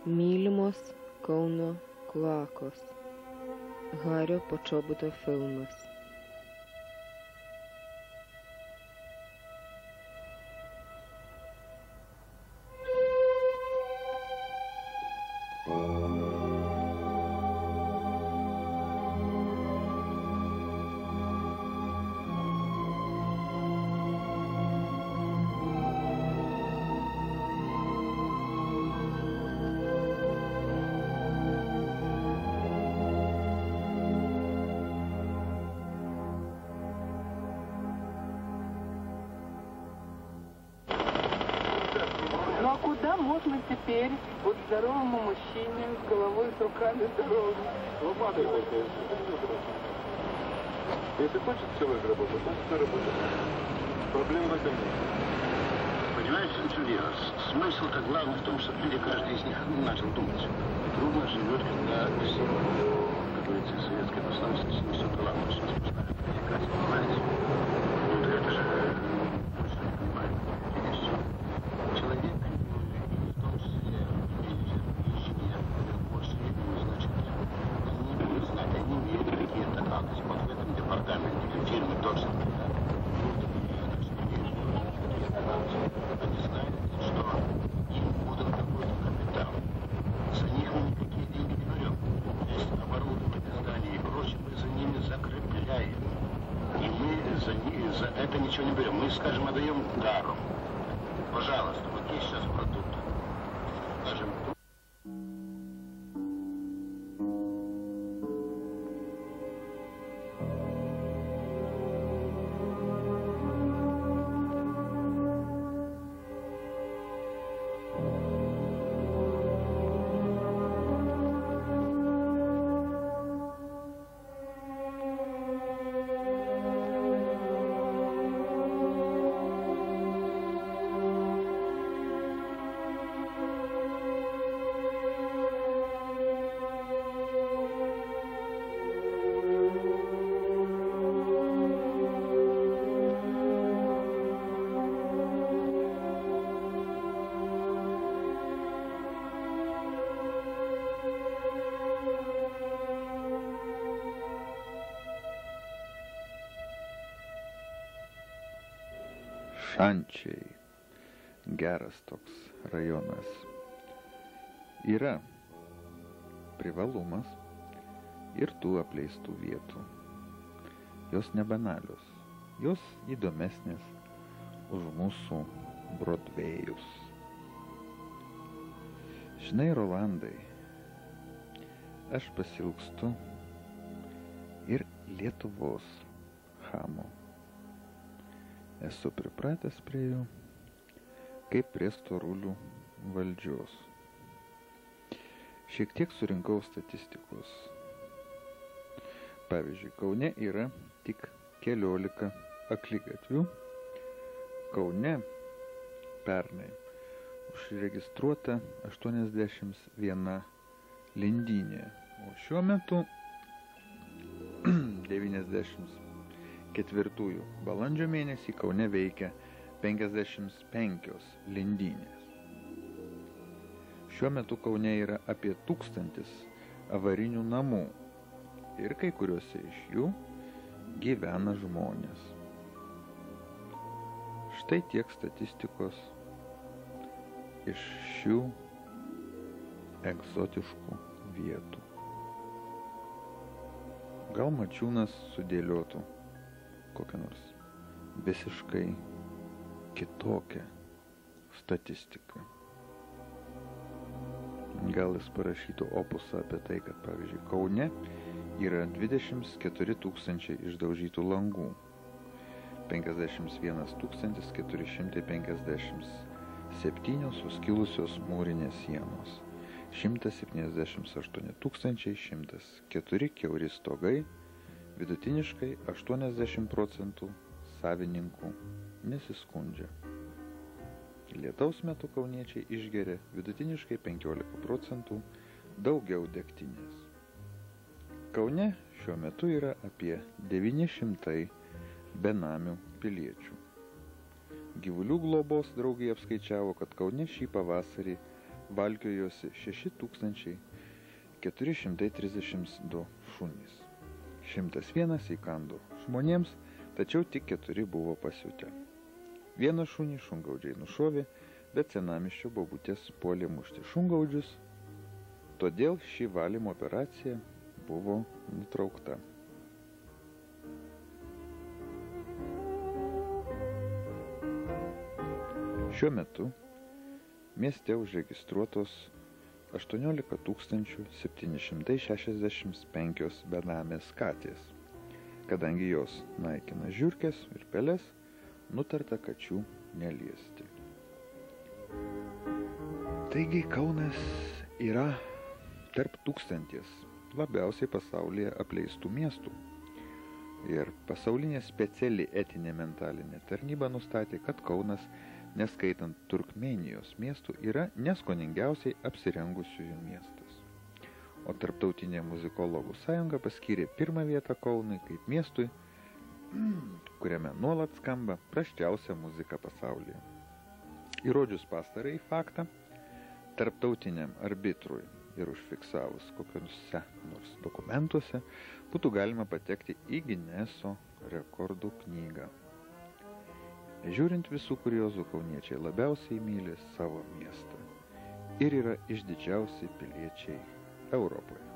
Mylimos Kauno kloakos. Hario Počobuto filmas. Ну а куда можно теперь вот здоровому мужчине с головой, с руками здоровыми? Лопатой только. Если хочет человек работать, он все работает. Проблем в этом нет. Понимаешь, Джулья, смысл-то главный в том, что люди, каждый из них начал думать. Трудно живет, когда все, как говорится, советская пословица, несет главное, очень сплошная коммуникация, понимаете? Ну, так это же больше не понимает. Видишь, человек, в том числе менеджер, инженер, больше не будет, значит, он не будет знать, они имеют какие-то акции. Вот в этом департаменте фирмы тоже, да? Они знают, что им будут какой-то капитал. За них мы никакие деньги не берем. Есть оборудование, здания и прочее, мы за ними закрепляем. И мы за это ничего не берем. Мы, скажем, отдаем даром. Пожалуйста, вот есть сейчас продукт. Скажем, Šančiai, geras toks rajonas. Yra privalumas ir tų apleistų vietų. Jos nebanalios, jos įdomesnės už mūsų Brodvėjus. Žinai, Rolandai, aš pasilgstu ir Lietuvos chamo. Esu pripratęs prie jų, kaip prie storulių valdžios. Šiek tiek surinkau statistikos. Pavyzdžiui, Kaune yra tik 14 akligatvių. Kaune pernai užregistruota 81 lindynė, o šiuo metu 94 balandžio mėnesį Kaune veikia 55 lindynės. Šiuo metu Kaune yra apie 1000 avarinių namų ir kai kuriuose iš jų gyvena žmonės. Štai tiek statistikos iš šių egzotiškų vietų. Gal Mačiūnas sudėliotų kokią nors visiškai kitokią statistiką. Gal jis parašytų opusą apie tai, kad, pavyzdžiui, Kaune yra 24 000 išdaužytų langų, 51 457 suskilusios mūrinės sienos, 178 104 kiauri stogai, vidutiniškai 80% savininkų nesiskundžia. Lietaus metu kauniečiai išgeria vidutiniškai 15% daugiau degtinės. Kaune šiuo metu yra apie 900 benamių piliečių. Gyvulių globos draugija apskaičiavo, kad Kaune šį pavasarį valkiojosi 6432 šunys. 101 įkando žmonėms, tačiau tik 4 buvo pasiutę. Vieną šunį šungaudžiai nušovė, bet senamiesčio bobutės puolė mušti šungaudžius, todėl ši valymo operacija buvo nutraukta. Šiuo metu mieste užregistruotos 18 765 benamės katės. Kadangi jos naikina žiurkes ir peles, nutarta kačių neliesti. Taigi Kaunas yra tarp 1000 labiausiai pasaulyje apleistų miestų. Ir pasaulinė speciali etinė mentalinė tarnyba nustatė, kad Kaunas, neskaitant Turkmėnijos miestų, yra neskoningiausiai apsirengusiųjų miestas. O Tarptautinė muzikologų sąjunga paskyrė pirmą vietą Kaunui kaip miestui, kuriame nuolat skamba prasčiausia muzika pasaulyje. Įrodžius pastarąjį faktą, tarptautiniam arbitrui ir užfiksavus kokiuose nors dokumentuose būtų galima patekti į Gineso rekordų knygą. Žiūrint visų kuriozų, kauniečiai labiausiai myli savo miestą ir yra išdidžiausi piliečiai Europoje.